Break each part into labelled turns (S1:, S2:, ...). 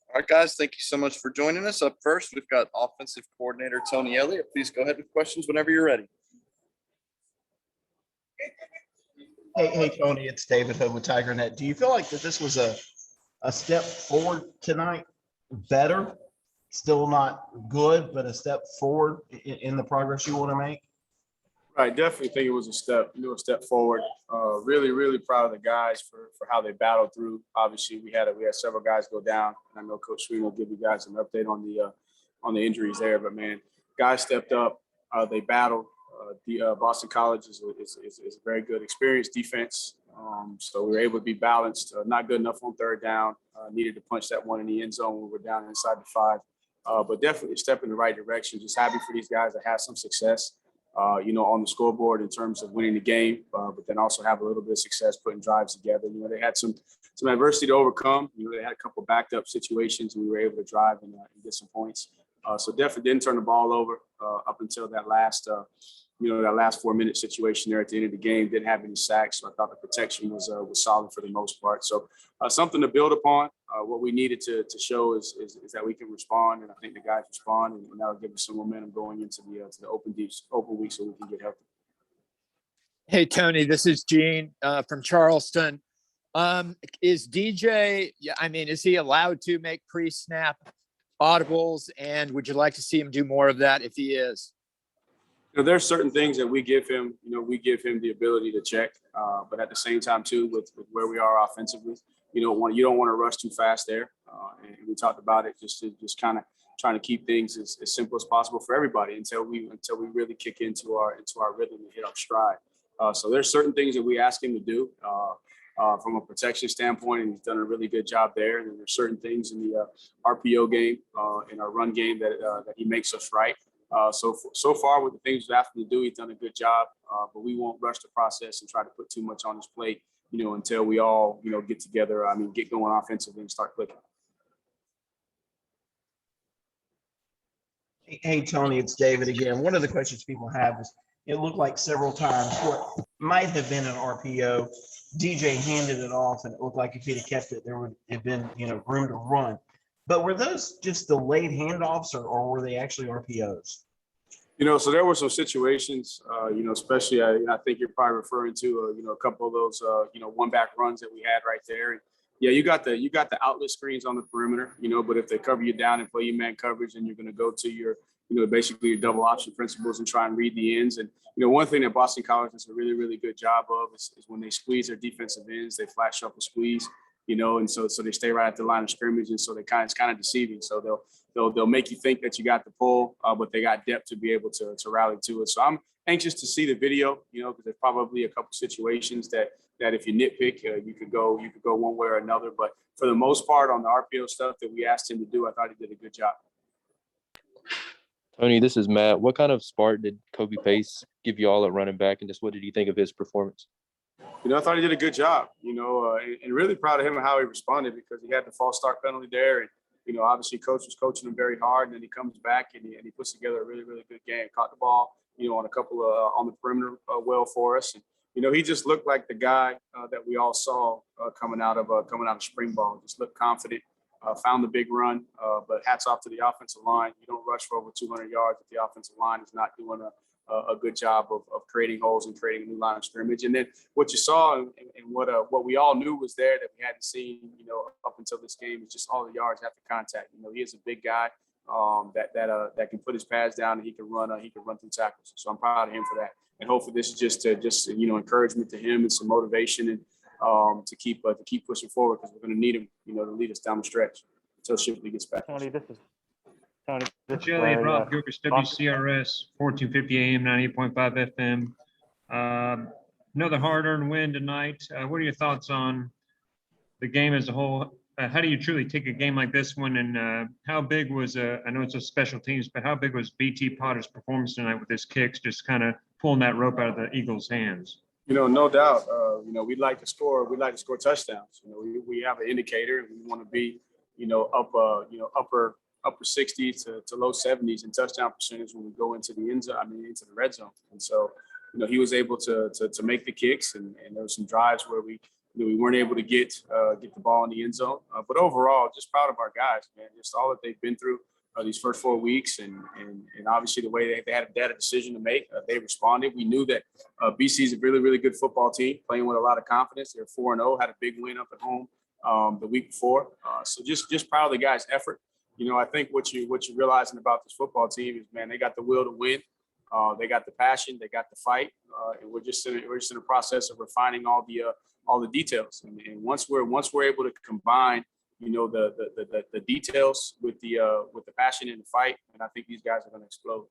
S1: All right, guys, thank you so much for joining us. Up first, we've got offensive coordinator Tony Elliott. Please go ahead with questions whenever you're ready.
S2: Hey, Tony, it's David Hood with TigerNet. Do you feel like that this was a step forward tonight? Better, still not good, but a step forward in the progress you want to make?
S3: I definitely think it was a step forward. Really, really proud of the guys for how they battled through. Obviously, we had several guys go down, and I know Coach Sweeney will give you guys an update on the injuries there. But man, guys stepped up. They battled. Boston College is a very good, experienced defense. So we were able to be balanced. Not good enough on third down. Needed to punch that one in the end zone when we were down inside the 5. But definitely a step in the right direction. Just happy for these guys to have some success. On the scoreboard in terms of winning the game, but then also have a little bit of success putting drives together. They had some adversity to overcome. They had a couple of backed up situations, and we were able to drive and get some points. So definitely didn't turn the ball over up until that last 4-minute situation there at the end of the game. Didn't have any sacks, so I thought the protection was solid for the most part. So something to build upon. What we needed to show is that we can respond, and I think the guys respond, and that'll give us some momentum going into the open week so we can get healthy.
S4: Hey, Tony, this is Gene from Charleston. Is DJ, is he allowed to make pre-snap audibles, and would you like to see him do more of that if he is?
S3: There's certain things that we give him. We give him the ability to check, but at the same time, too, with where we are offensively, you don't want to rush too fast there. And we talked about it, just kind of trying to keep things as simple as possible for everybody until we really kick into our rhythm and hit our stride. So there's certain things that we ask him to do from a protection standpoint, and he's done a really good job there. And then there's certain things in the RPO game, in our run game that he makes us right. So far with the things we have to do, he's done a good job, but we won't rush the process and try to put too much on his plate, until we all, get together, get going offensively and start clicking.
S2: Hey, Tony, it's David again. One of the questions people have is, it looked like several times what might have been an RPO, DJ handed it off, and it looked like if he'd have kept it, there would have been, room to run. But were those just delayed handoffs, or were they actually RPOs?
S3: So there were some situations, especially I think you're probably referring to, a couple of those, one-back runs that we had right there. And yeah, you got the outlet screens on the perimeter, but if they cover you down and play you man coverage, and you're going to go to your, basically your double option principles and try and read the ends. And one thing that Boston College does a really, really good job of is when they squeeze their defensive ends, they flat shuffle squeeze. And so they stay right at the line of scrimmage, and so it's kind of deceiving. So they'll make you think that you got the pull, but they got depth to be able to rally to it. So I'm anxious to see the video, because there's probably a couple situations that if you nitpick, you could go one way or another. But for the most part, on the RPO stuff that we asked him to do, I thought he did a good job.
S5: Tony, this is Matt. What kind of spark did Kobe Pace give you all at running back, and just what did you think of his performance?
S3: I thought he did a good job, and really proud of him and how he responded, because he had the false start penalty there. And, obviously coach was coaching him very hard, and then he comes back and he puts together a really, really good game. Caught the ball, on a couple of on the perimeter well for us. And, he just looked like the guy that we all saw coming out of spring ball. Just looked confident, found the big run, but hats off to the offensive line. You don't rush for over 200 yards if the offensive line is not doing a good job of creating holes and creating a new line of scrimmage. And then what you saw and what we all knew was there that we hadn't seen, up until this game is just all the yards after contact. He is a big guy that can put his pads down, and he can run through tackles. So I'm proud of him for that. And hopefully this is just encouragement to him and some motivation, and to keep pushing forward, because we're going to need him, to lead us down the stretch until Shipley gets back.
S6: Tony, this is
S7: Elliott, Rob Gilchrist, WCRS, 1450 AM, 98.5 FM. Another hard-earned win tonight. What are your thoughts on the game as a whole? How do you truly take a game like this one? And how big was, I know it's a special teams, but how big was BT Potter's performance tonight with his kicks, just kind of pulling that rope out of the Eagles' hands?
S3: No doubt. We'd like to score touchdowns. We have an indicator, and we want to be, upper 60s to low 70s in touchdown percentage when we go into the end zone, into the red zone. And so, he was able to make the kicks, and there were some drives where we weren't able to get the ball in the end zone. But overall, just proud of our guys, man. Just all that they've been through these first 4 weeks, and obviously the way they had a decision to make, they responded. We knew that BC is a really, really good football team, playing with a lot of confidence. They're 4-0, had a big win up at home the week before. So just proud of the guys' effort. I think what you're realizing about this football team is, man, they got the will to win. They got the passion, they got the fight, and we're just in a process of refining all the details. And once we're able to combine, the details with the passion and the fight, and I think these guys are going to explode.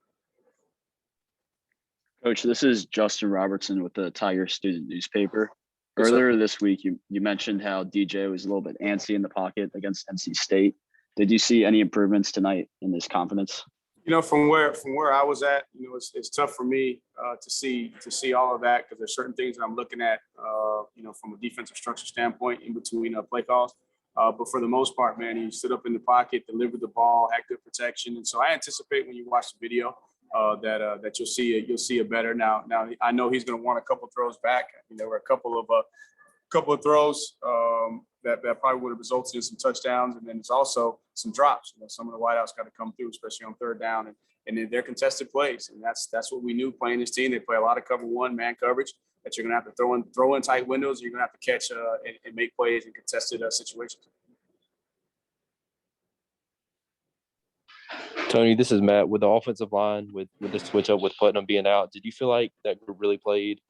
S6: Coach, this is Justin Robertson with the Tiger Student Newspaper.
S3: Yes, sir.
S6: Earlier this week, you mentioned how DJ was a little bit antsy in the pocket against NC State. Did you see any improvements tonight in his confidence?
S3: From where I was at, it's tough for me to see all of that, because there's certain things that I'm looking at, from a defensive structure standpoint in between play calls. But for the most part, man, he stood up in the pocket, delivered the ball, had good protection, and so I anticipate when you watch the video that you'll see it better. Now I know he's going to want a couple throws back. There were a couple of throws that probably would have resulted in some touchdowns, and then there's also some drops. Some of the wideouts got to come through, especially on third down, and they're contested plays, and that's what we knew playing this team. They play a lot of cover one man coverage that you're going to have to throw in tight windows. You're going to have to catch and make plays in contested situations.
S5: Tony, this is Matt. With the offensive line, with the switch up with Putnam being out, did you feel like that group really played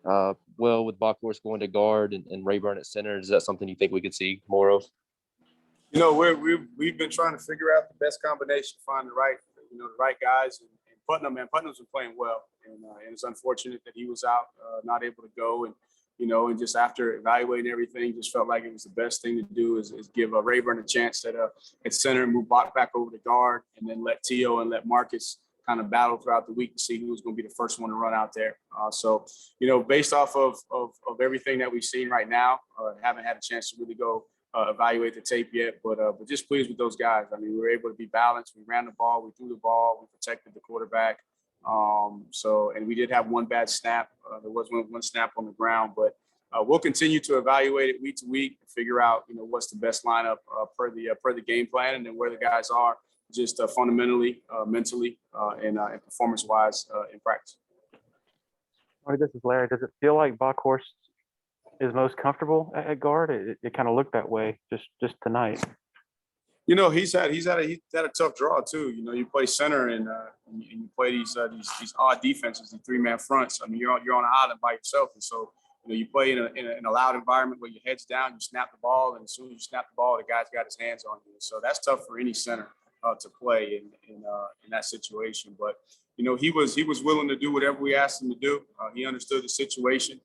S5: well with Bockhorst going to guard and Rayburn at center? Is that something you think we could see more of?
S3: We've been trying to figure out the best combination, find the right guys. And Putnam's been playing well, and it's unfortunate that he was out, not able to go. And just after evaluating everything, just felt like it was the best thing to do is give Rayburn a chance at center and move Bach back over to guard, and then let Tio and let Marcus kind of battle throughout the week to see who was going to be the first one to run out there. So based off of everything that we've seen right now, haven't had a chance to really go evaluate the tape yet, but just pleased with those guys. I mean, we were able to be balanced. We ran the ball, we threw the ball, we protected the quarterback. And we did have one bad snap. There was one snap on the ground, but we'll continue to evaluate it week to week and figure out, what's the best lineup per the game plan, and then where the guys are just fundamentally, mentally, and performance-wise in practice.
S8: All right, this is Larry. Does it feel like Bockhorst is most comfortable at guard? It kind of looked that way just tonight.
S3: He's had a tough draw too. You play center and you play these odd defenses, the three-man fronts. I mean, you're on an island by yourself, and so you play in a loud environment where your head's down, you snap the ball, and as soon as you snap the ball, the guy's got his hands on you. So that's tough for any center to play in that situation. But he was willing to do whatever we asked him to do. He understood the situation,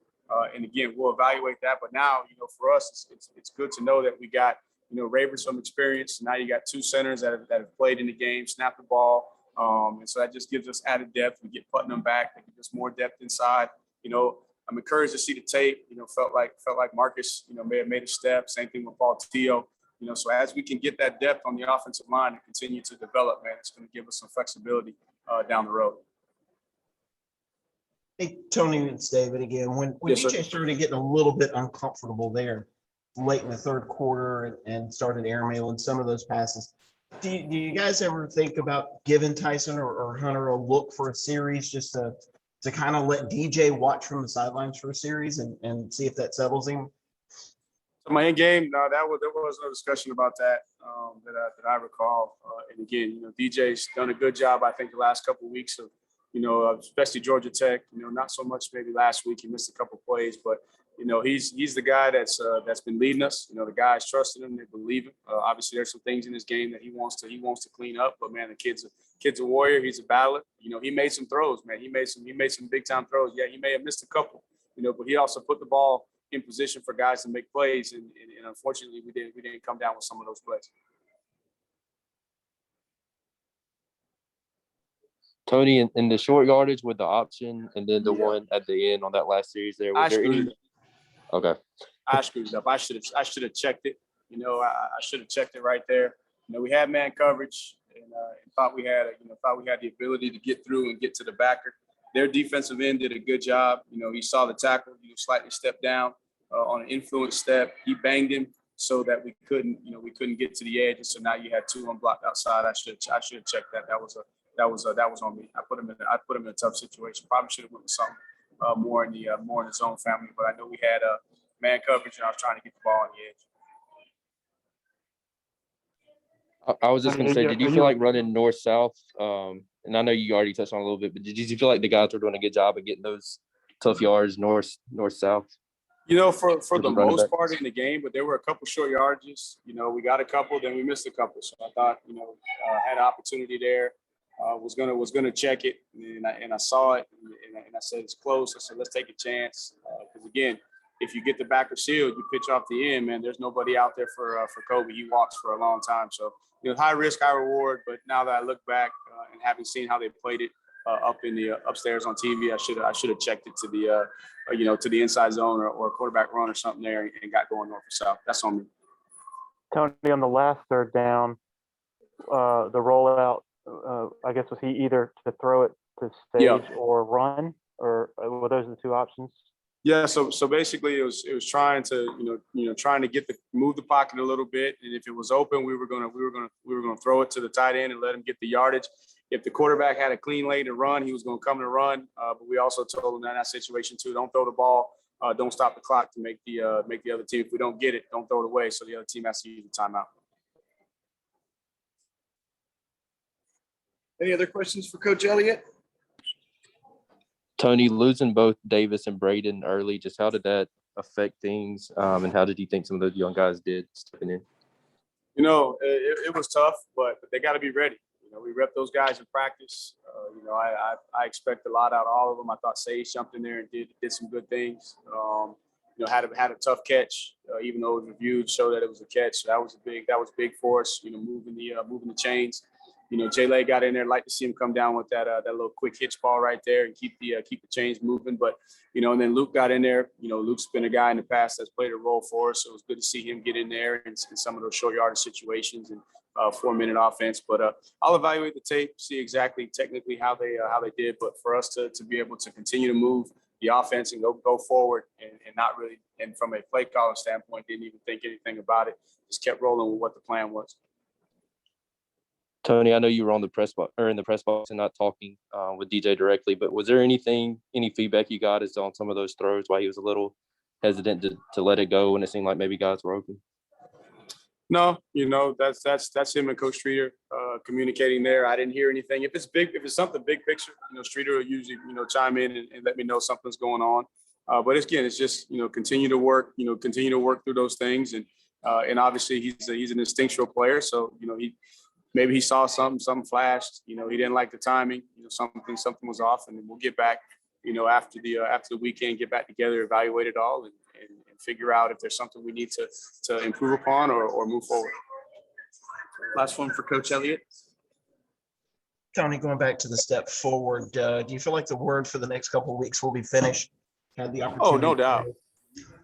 S3: and again, we'll evaluate that. But now, for us, it's good to know that we got Rayburn some experience. Now you got two centers that have played in the game, snap the ball, and so that just gives us added depth. We get Putnam back, that gives us more depth inside. I'm encouraged to see the tape. Felt like Marcus, may have made a step. Same thing with Paul Tio. So as we can get that depth on the offensive line and continue to develop, man, it's going to give us some flexibility down the road.
S2: Hey, Tony, it's David again. When
S3: Yes, sir.
S2: DJ started getting a little bit uncomfortable there late in the third quarter and started airmailing some of those passes, do you guys ever think about giving Tyson or Hunter a look for a series just to kind of let DJ watch from the sidelines for a series and see if that settles him?
S3: So my end game, no, there was no discussion about that that I recall. And again, DJ's done a good job, I think, the last couple of weeks of, especially Georgia Tech. Not so much maybe last week. He missed a couple of plays, but he's the guy that's been leading us. The guys trusted him, they believe him. Obviously, there's some things in his game that he wants to clean up. But man, the kid's a warrior. He's a battler. He made some throws, man. He made some big time throws. Yeah, he may have missed a couple, but he also put the ball in position for guys to make plays, and unfortunately, we didn't come down with some of those plays.
S5: Tony, in the short yardage with the option and then the one at the end on that last series there, was there any? Okay.
S3: I screwed up. I should have checked it. I should have checked it right there. We had man coverage and thought we had the ability to get through and get to the backer. their defensive end did a good job. He saw the tackle, slightly stepped down on an influence step. He banged him so that we couldn't get to the edge. And so now you had 2 unblocked outside. I should have checked that. That was on me. I put him in a tough situation. Probably should have went with something more in the zone family. But I know we had man coverage, and I was trying to get the ball on the edge.
S5: I was just going to say, did you feel like running north-south? And I know you already touched on it a little bit, but did you feel like the guys were doing a good job of getting those tough yards north-south?
S3: For the most part in the game, but there were a couple short yardages. We got a couple, then we missed a couple. So I thought, had an opportunity there. Was gonna check it, and I saw it, and I said it's close. I said let's take a chance, because again, if you get the backer sealed, you pitch off the end, man. There's nobody out there for Kobe. He walks for a long time, so high risk, high reward. But now that I look back and having seen how they played it up in the upstairs on TV, I should have checked it to the inside zone or a quarterback run or something there and got going north or south. That's on me.
S8: Tony, on the last third down, the rollout, I guess was he either to throw it to stage or run, or were those the 2 options?
S3: Yeah, so basically it was trying to move the pocket a little bit, and if it was open, we were gonna throw it to the tight end and let him get the yardage. If the quarterback had a clean lane to run, he was gonna come and run. But we also told him in that situation too, don't throw the ball, don't stop the clock to make the other team. If we don't get it, don't throw it away, so the other team has to use the timeout.
S1: Any other questions for Coach Elliott?
S5: Tony, losing both Davis and Braden early, just how did that affect things? And how did you think some of those young guys did stepping in?
S3: It was tough, but they got to be ready. We rep those guys in practice. I expect a lot out of all of them. I thought Sage jumped in there and did some good things. Had a tough catch, even though it was reviewed, showed that it was a catch. So that was big for us. Moving the chains. Jay got in there. Like to see him come down with that little quick hitch ball right there and keep the chains moving. But and then Luke got in there. Luke's been a guy in the past that's played a role for us, so it was good to see him get in there in some of those short yardage situations and 4-minute offense. But I'll evaluate the tape, see exactly technically how they did. But for us to be able to continue to move the offense and go forward and not really, and from a play calling standpoint, didn't even think anything about it. Just kept rolling with what the plan was.
S5: Tony, I know you were on the press box or in the press box and not talking with DJ directly, but was there any feedback you got as on some of those throws, why he was a little hesitant to let it go when it seemed like maybe guys were open?
S3: No, that's him and Coach Streeter communicating there. I didn't hear anything. If it's something big picture, Streeter will usually chime in and let me know something's going on. But it's just continue to work through those things, and obviously he's an instinctual player, so maybe he saw something flashed. He didn't like the timing. Something was off, and then we'll get back. After the weekend, get back together, evaluate it all, and figure out if there's something we need to improve upon or move forward.
S1: Last one for Coach Elliott.
S2: Tony, going back to the step forward, do you feel like the word for the next couple of weeks will be finished? Had the opportunity?
S3: Oh,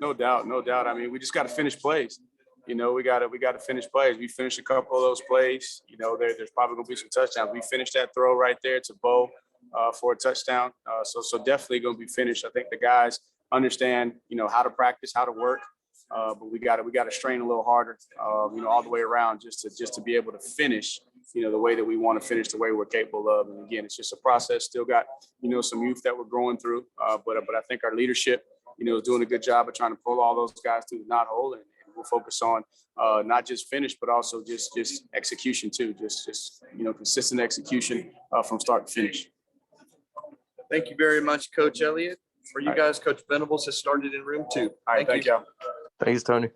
S3: no doubt. I mean, we just got to finish plays. We got to finish plays. We finished a couple of those plays. There's probably gonna be some touchdowns. We finished that throw right there to Bo for a touchdown. So definitely gonna be finished. I think the guys understand, how to practice, how to work. But we got to strain a little harder, all the way around just to be able to finish, the way that we want to finish, the way we're capable of. And again, it's just a process. Still got, some youth that we're going through. But I think our leadership, is doing a good job of trying to pull all those guys through the knot hole, and we'll focus on not just finish, but also just execution too. Just consistent execution from start to finish.
S1: Thank you very much, Coach Elliott. For you guys, Coach Venables has started in room 2.
S3: All right, thank you.
S5: Thanks, Tony.